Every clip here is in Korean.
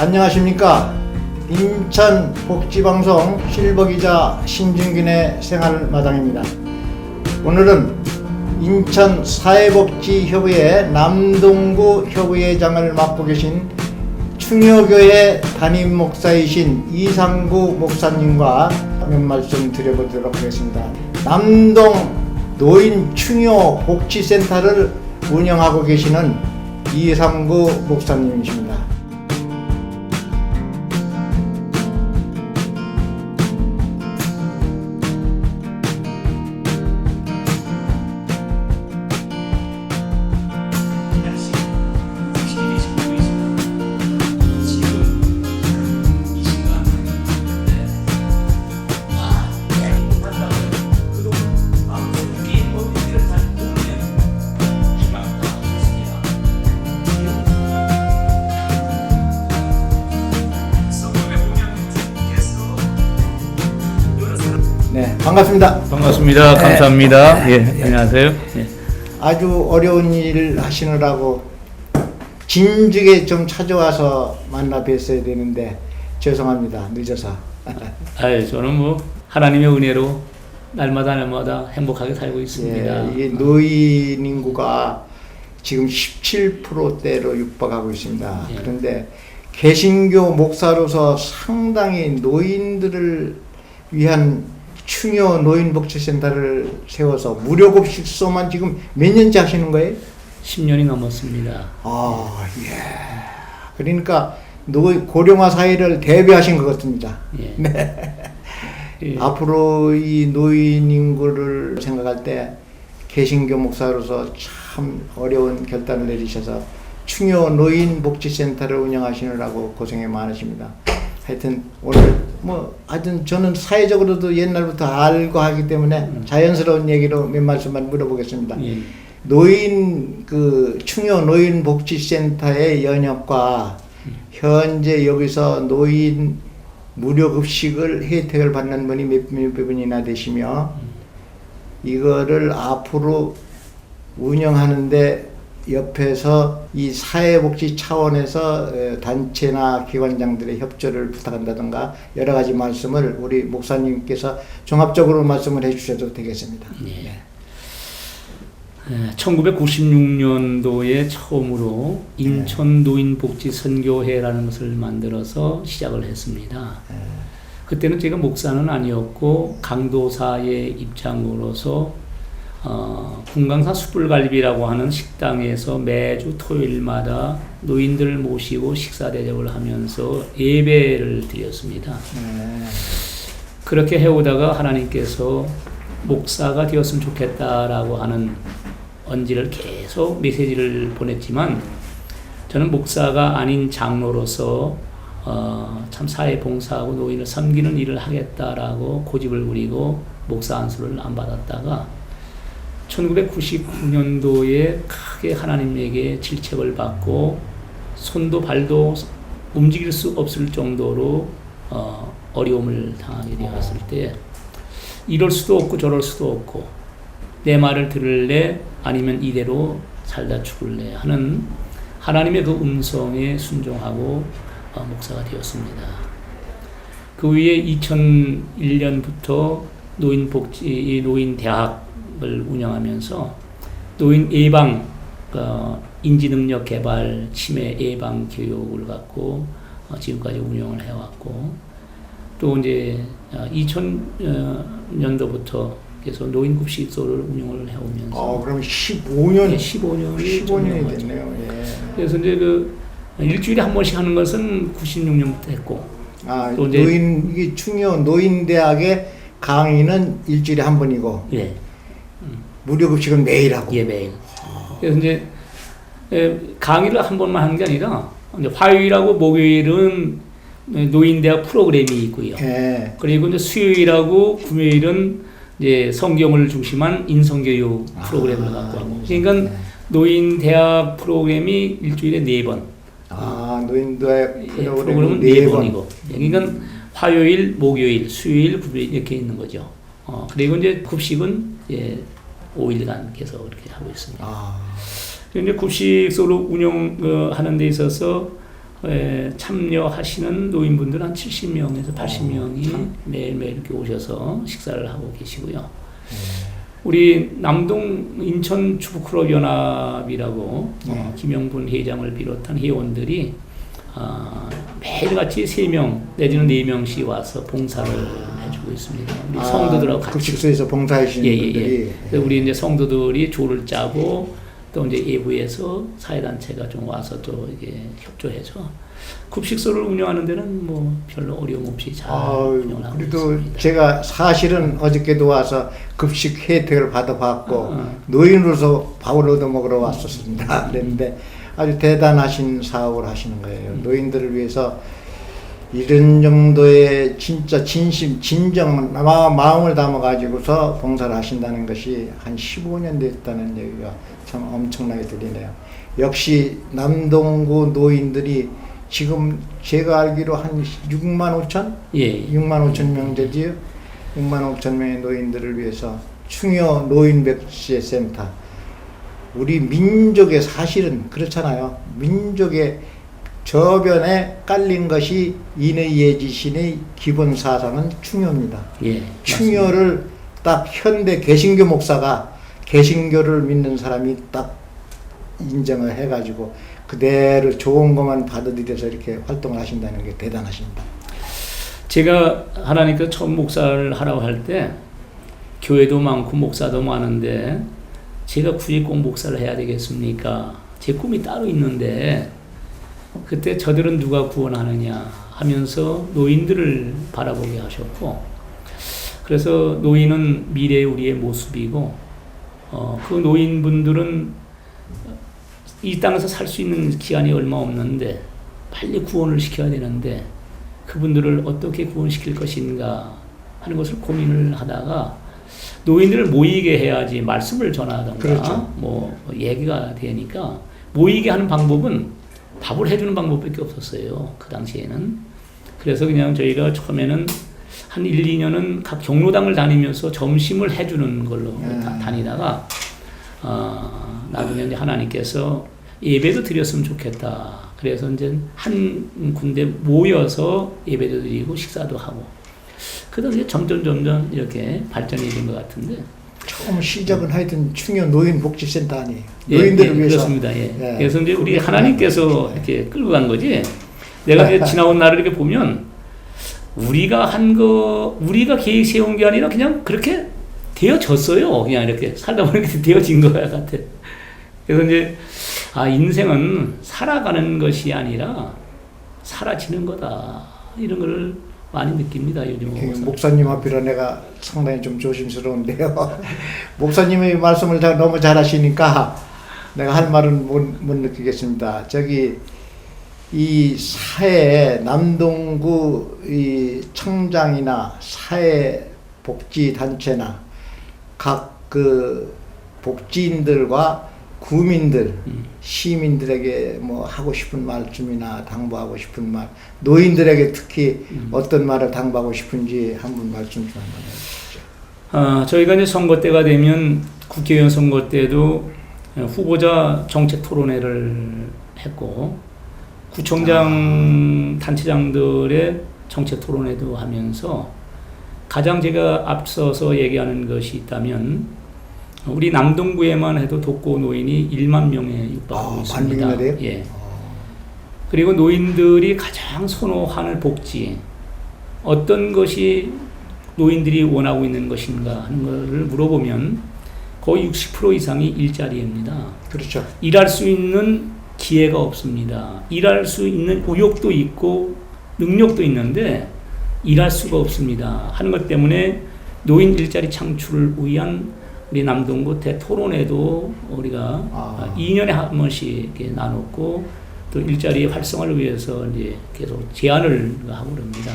안녕하십니까. 인천복지방송 실버기자 신중균의 생활마당입니다. 오늘은 인천사회복지협의회 남동구 협의회장을 맡고 계신 충효교회 담임 목사이신 이상구 목사님과 몇 말씀 드려보도록 하겠습니다. 남동 노인 충효 복지센터를 운영하고 계시는 이상구 목사님이십니다. 네, 반갑습니다. 반갑습니다. 네. 감사합니다. 예, 안녕하세요. 예. 아주 어려운 일 하시느라고 진즉에 좀 찾아와서 만나 뵀어야 되는데 죄송합니다. 늦어서. 저는 뭐 하나님의 은혜로 날마다 행복하게 살고 있습니다. 예, 이게 노인 인구가 지금 17%대로 육박하고 있습니다. 예. 그런데 개신교 목사로서 상당히 노인들을 위한 충효 노인복지센터를 세워서 무료급식소만 지금 몇 년째 하시는 거예요? 10년이 넘었습니다. 아, 예. 그러니까 고령화 사회를 대비하신 것 같습니다. 예. 네. 예. 앞으로 이 노인 인구를 생각할 때 개신교 목사로서 참 어려운 결단을 내리셔서 충효 노인복지센터를 운영하시느라고 고생이 많으십니다. 하여튼 오늘 하여튼 저는 사회적으로도 옛날부터 알고 하기 때문에 자연스러운 얘기로 몇 말씀만 물어보겠습니다. 예. 충효 노인복지센터의 연역과 현재 여기서 노인 무료급식을 혜택을 받는 분이 몇 분이나 되시며 이거를 앞으로 운영하는데 옆에서 이 사회복지 차원에서 단체나 기관장들의 협조를 부탁한다든가 여러 가지 말씀을 우리 목사님께서 종합적으로 말씀을 해주셔도 되겠습니다. 네. 1996년도에 처음으로 인천노인복지선교회라는 것을 만들어서 시작을 했습니다. 그때는 제가 목사는 아니었고 강도사의 입장으로서 금강산 숯불갈비라고 하는 식당에서 매주 토요일마다 노인들을 모시고 식사 대접을 하면서 예배를 드렸습니다. 그렇게 해오다가 하나님께서 목사가 되었으면 좋겠다라고 하는 언지를 계속 메시지를 보냈지만 저는 목사가 아닌 장로로서 참 사회 봉사하고 노인을 섬기는 일을 하겠다라고 고집을 부리고 목사 안수를 안 받았다가 1999년도에 크게 하나님에게 질책을 받고 손도 발도 움직일 수 없을 정도로 어려움을 당하게 되었을 때 이럴 수도 없고 저럴 수도 없고 내 말을 들을래 아니면 이대로 살다 죽을래 하는 하나님의 그 음성에 순종하고 목사가 되었습니다. 그 위에 2001년부터 노인대학을 운영하면서 노인 예방, 인지능력 개발, 치매 예방 교육을 갖고 지금까지 운영을 해왔고 또 이제 2000년도부터 계속 노인급식소를 운영을 해오면서 그럼 15년? 네, 15년이 됐네요. 예. 그래서 이제 일주일에 한 번씩 하는 것은 96년부터 했고 또 이제 이게 충효 노인대학의 강의는 일주일에 한 번이고 예. 무료급식은 매일 하고. 예, 매일. 그래서 이제 강의를 한 번만 하는 게 아니라 이제 화요일하고 목요일은 노인대학 프로그램이 있고요. 예. 그리고 이제 수요일하고 금요일은 이제 성경을 중심한 인성교육 프로그램을 갖고 하고. 그러니까 노인대학 프로그램이 일주일에 4번. 노인대학 프로그램은 4번이고. 그러니까 화요일, 목요일, 수요일, 금요일 이렇게 있는 거죠. 그리고 이제 급식은 이제 5일간 계속 이렇게 하고 있습니다. 아. 이제 급식소로 운영하는 데 있어서 참여하시는 노인분들 한 70명에서 80명이 참. 매일매일 이렇게 오셔서 식사를 하고 계시고요. 우리 남동 인천 주부클럽 연합이라고 김영분 회장을 비롯한 회원들이 매일같이 3명 내지는 4명씩 와서 봉사를 해주고 있습니다. 우리 성도들하고 같이. 급식소에서 봉사하시는 분들이. 그래서 우리 이제 성도들이 조를 짜고 또 이제 예부에서 사회단체가 좀 와서 또 이게 협조해서 급식소를 운영하는 데는 뭐 별로 어려움 없이 잘 운영을 하고 그래도 있습니다. 제가 사실은 어저께도 와서 급식 혜택을 받아봤고 노인으로서 밥을 얻어 먹으러 왔었습니다. 그랬는데 아주 대단하신 사업을 하시는 거예요. 노인들을 위해서 이런 정도의 진짜 진정 마음을 담아가지고서 봉사를 하신다는 것이 한 15년 됐다는 얘기가 참 엄청나게 들리네요. 역시 남동구 노인들이 지금 제가 알기로 한 6만 5천? 예. 6만 5천 명 되지요? 6만 5천 명의 노인들을 위해서 충여 노인백지센터 우리 민족의 사실은 그렇잖아요. 민족의 저변에 깔린 것이 인의예지신의 기본 사상은 충여입니다. 예. 충여를 딱 현대 개신교 목사가 개신교를 믿는 사람이 딱 인정을 해가지고 그대로 좋은 것만 받아들여서 이렇게 활동을 하신다는 게 대단하십니다. 제가 하나님께서 처음 목사를 하라고 할 때 교회도 많고 목사도 많은데 제가 굳이 꼭 목사를 해야 되겠습니까? 제 꿈이 따로 있는데 그때 저들은 누가 구원하느냐 하면서 노인들을 바라보게 하셨고 그래서 노인은 미래의 우리의 모습이고 그 노인분들은 이 땅에서 살 수 있는 기간이 얼마 없는데 빨리 구원을 시켜야 되는데 그분들을 어떻게 구원시킬 것인가 하는 것을 고민을 하다가 노인들을 모이게 해야지 말씀을 전하던가 그렇죠. 뭐 얘기가 되니까 모이게 하는 방법은 밥을 해주는 방법밖에 없었어요. 그 당시에는. 그래서 그냥 저희가 처음에는 한 1, 2년은 각 경로당을 다니면서 점심을 해주는 걸로 다니다가 나중에 이제 하나님께서 예배도 드렸으면 좋겠다. 그래서 이제 한 군데 모여서 예배도 드리고 식사도 하고 그다음 이제 점점 이렇게 발전이 된 것 같은데 처음 시작은 하여튼 충여 노인복지센터 아니에요. 예, 노인들을 예, 위해서. 그렇습니다. 예. 예. 그래서 이제 우리 하나님께서 이렇게 끌고 간 거지. 내가 이제 지나온 날을 이렇게 보면 우리가 한 거, 우리가 계획 세운 게 아니라 그냥 그렇게 되어졌어요. 그냥 이렇게 살다 보니까 되어진 거 같아. 그래서 이제 인생은 살아가는 것이 아니라 사라지는 거다. 이런 걸 많이 느낍니다. 요즘 목사님 앞이라 내가 상당히 좀 조심스러운데요. 목사님의 말씀을 너무 잘하시니까 내가 할 말은 못 느끼겠습니다. 저기 이 사회 남동구 이 청장이나 사회 복지 단체나 각 그 복지인들과 구민들, 시민들에게 뭐 하고 싶은 말쯤이나 당부하고 싶은 말, 노인들에게 특히 어떤 말을 당부하고 싶은지 한번 말씀 좀 한번 해주시죠. 저희가 이제 선거 때가 되면 국회의원 선거 때도 후보자 정책 토론회를 했고 구청장 단체장들의 정책 토론회도 하면서 가장 제가 앞서서 얘기하는 것이 있다면 우리 남동구에만 해도 독거 노인이 1만 명에 육박하고 있습니다. 예. 그리고 노인들이 가장 선호하는 복지 어떤 것이 노인들이 원하고 있는 것인가 하는 것을 물어보면 거의 60% 이상이 일자리입니다. 그렇죠. 일할 수 있는 기회가 없습니다. 일할 수 있는 의욕도 있고 능력도 있는데 일할 수가 없습니다. 하는 것 때문에 노인 일자리 창출을 위한 우리 남동구 대토론회도 우리가 2년에 한 번씩 이렇게 나눴고 또 일자리 활성화를 위해서 이제 계속 제안을 하고 그럽니다.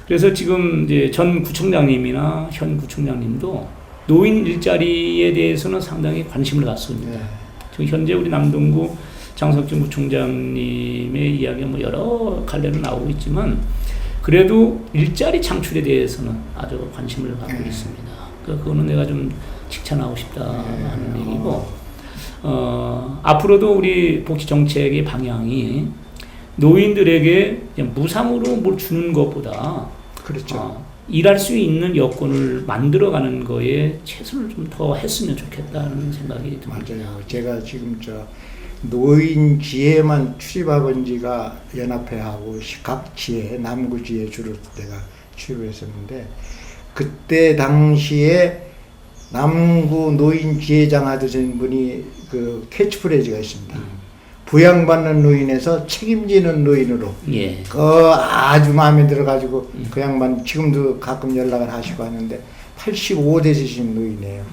그래서 지금 이제 전 구청장님이나 현 구청장님도 노인 일자리에 대해서는 상당히 관심을 갖습니다. 지금 현재 우리 남동구 장석준 구청장님의 이야기가 뭐 여러 갈래로 나오고 있지만 그래도 일자리 창출에 대해서는 아주 관심을 갖고 있습니다. 그거는 내가 좀 칭찬하고 싶다 하는 얘기고 앞으로도 우리 복지 정책의 방향이 노인들에게 그냥 무상으로 뭘 주는 것보다 그렇죠. 일할 수 있는 여건을 만들어가는 거에 최선을 좀 더 했으면 좋겠다는 생각이 듭니다. 맞아요. 제가 지금 노인지회만 출입해본 지가 연합회하고 각 지회, 남구지회 주로 내가 출입했었는데, 그때 당시에 남구 노인지회장 하던 분이 그 캐치프레이즈가 있습니다. 부양받는 노인에서 책임지는 노인으로. 예. 아주 마음에 들어가지고 그 양반 지금도 가끔 연락을 하시고 하는데 85대이신 노인이에요.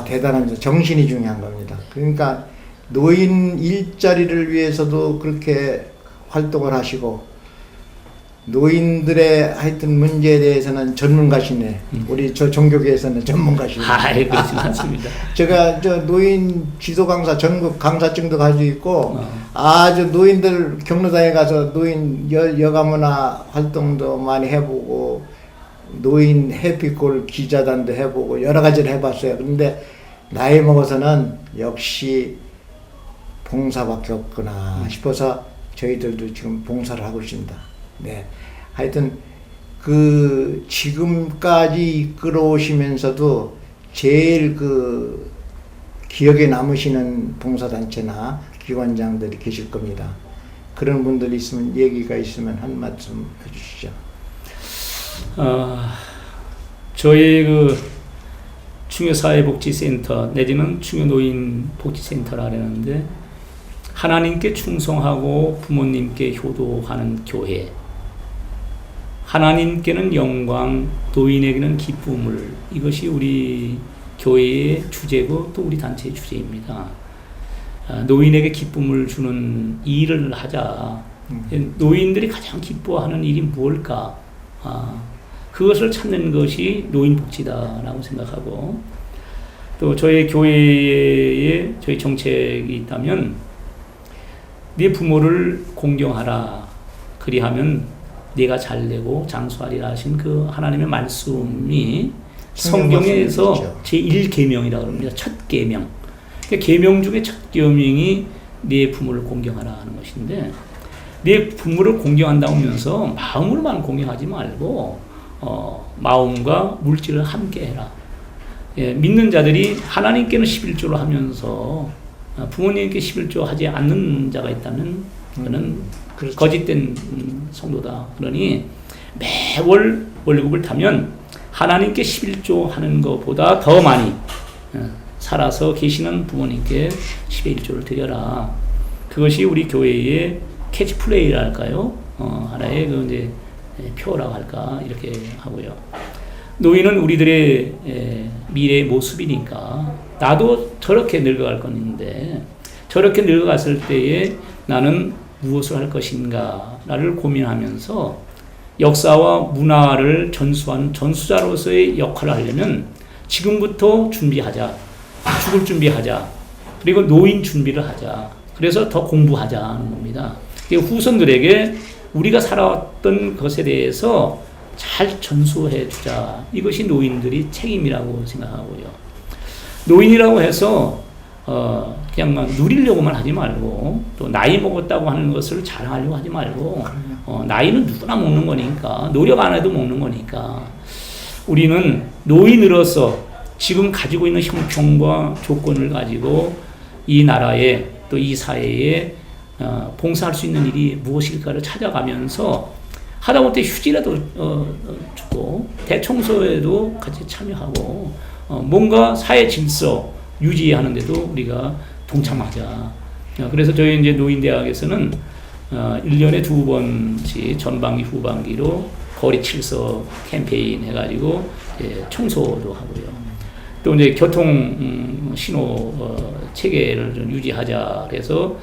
대단한 정신이 중요한 겁니다. 그러니까 노인 일자리를 위해서도 그렇게 활동을 하시고, 노인들의 하여튼 문제에 대해서는 전문가시네. 우리 종교계에서는 전문가시네. 그렇지 않습니다. 제가 노인 지도 강사 전국 강사증도 가지고 있고, 아주 노인들 경로당에 가서 노인 여가문화 활동도 많이 해보고, 노인 해피콜 기자단도 해보고 여러 가지를 해봤어요. 그런데 나이 먹어서는 역시 봉사밖에 없구나 싶어서 저희들도 지금 봉사를 하고 있습니다. 네. 하여튼 그 지금까지 이끌어오시면서도 제일 그 기억에 남으시는 봉사단체나 기관장들이 계실 겁니다. 그런 분들이 있으면, 얘기가 있으면 한 말씀 해주시죠. 저희 그 충효사회복지센터 내지는 충효노인복지센터라 그러는데, 하나님께 충성하고 부모님께 효도하는 교회, 하나님께는 영광, 노인에게는 기쁨을, 이것이 우리 교회의 주제고 또 우리 단체의 주제입니다. 노인에게 기쁨을 주는 일을 하자. 노인들이 가장 기뻐하는 일이 무엇일까? 그것을 찾는 것이 노인복지다라고 생각하고, 또 저희 교회에 저희 정책이 있다면, 네 부모를 공경하라, 그리하면 네가 잘되고 장수하리라 하신 그 하나님의 말씀이 성경에서 제1계명이라고 합니다. 첫 계명. 계명 중에 첫 계명이 네 부모를 공경하라 하는 것인데, 네 부모를 공경한다고 하면서 마음으로만 공경하지 말고 마음과 물질을 함께 해라. 믿는 자들이 하나님께는 11조를 하면서 부모님께 11조 하지 않는 자가 있다면 그는 그렇죠. 거짓된 성도다. 그러니 매월 월급을 타면 하나님께 11조 하는 것보다 더 많이 살아서 계시는 부모님께 11조를 드려라. 그것이 우리 교회의 캐치플레이랄까요? 하나의 그 이제 표라고 할까, 이렇게 하고요. 노인은 우리들의 미래의 모습이니까, 나도 저렇게 늙어갈 건데 저렇게 늙어갔을 때에 나는 무엇을 할 것인가를 고민하면서 역사와 문화를 전수하는 전수자로서의 역할을 하려면 지금부터 준비하자. 죽을 준비하자. 그리고 노인 준비를 하자. 그래서 더 공부하자는 겁니다. 후손들에게 우리가 살아왔던 것에 대해서 잘 전수해 주자. 이것이 노인들이 책임이라고 생각하고요. 노인이라고 해서 그냥 누리려고만 하지 말고, 또 나이 먹었다고 하는 것을 자랑하려고 하지 말고, 나이는 누구나 먹는 거니까, 노력 안 해도 먹는 거니까, 우리는 노인으로서 지금 가지고 있는 형편과 조건을 가지고 이 나라에 또 이 사회에 봉사할 수 있는 일이 무엇일까를 찾아가면서, 하다못해 휴지라도 주고 대청소에도 같이 참여하고, 뭔가 사회 질서 유지하는데도 우리가 동참하자. 그래서 저희 이제 노인대학에서는 1년에 2번씩 전반기 후반기로 거리 칠서 캠페인 해가지고 청소도 하고요. 또 이제 교통 신호 체계를 좀 유지하자 해서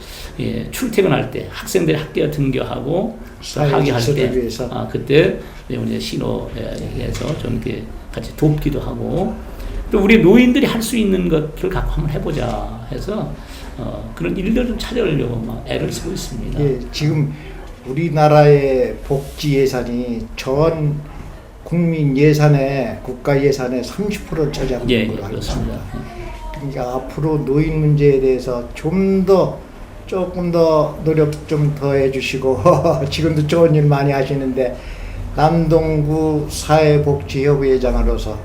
출퇴근할 때 학생들이 학교 등교하고 하교할 때 그때 이제 신호에서 좀 이렇게 같이 돕기도 하고, 또 우리 노인들이 할 수 있는 것을 갖고 한번 해보자 해서 그런 일들을 좀 찾아오려고 막 애를 쓰고 있습니다. 예, 지금 우리나라의 복지 예산이 전 국민 예산의 국가 예산의 30%를 차지하고 있는 걸로 알고 있습니다. 그러니까 앞으로 노인 문제에 대해서 좀 더 조금 더 노력 좀 더 해주시고 지금도 좋은 일 많이 하시는데 남동구 사회복지협의회장으로서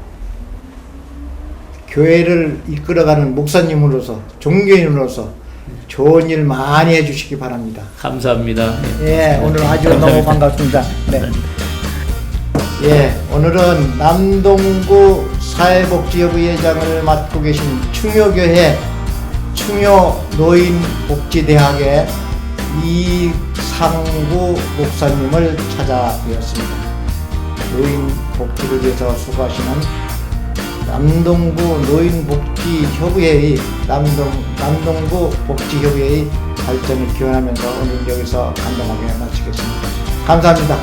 교회를 이끌어가는 목사님으로서 종교인으로서 좋은 일 많이 해주시기 바랍니다. 감사합니다. 예, 오늘 아주 너무 반갑습니다. 네. 예, 오늘은 남동구 사회복지협의회장을 맡고 계신 충효교회 충효노인복지대학의 이상구 목사님을 찾아뵈었습니다. 노인복지를 위해서 수고하시는 남동구 노인복지협의회의 남동구 복지협의회의 발전을 기원하면서 오늘 여기서 간단하게 마치겠습니다. 감사합니다.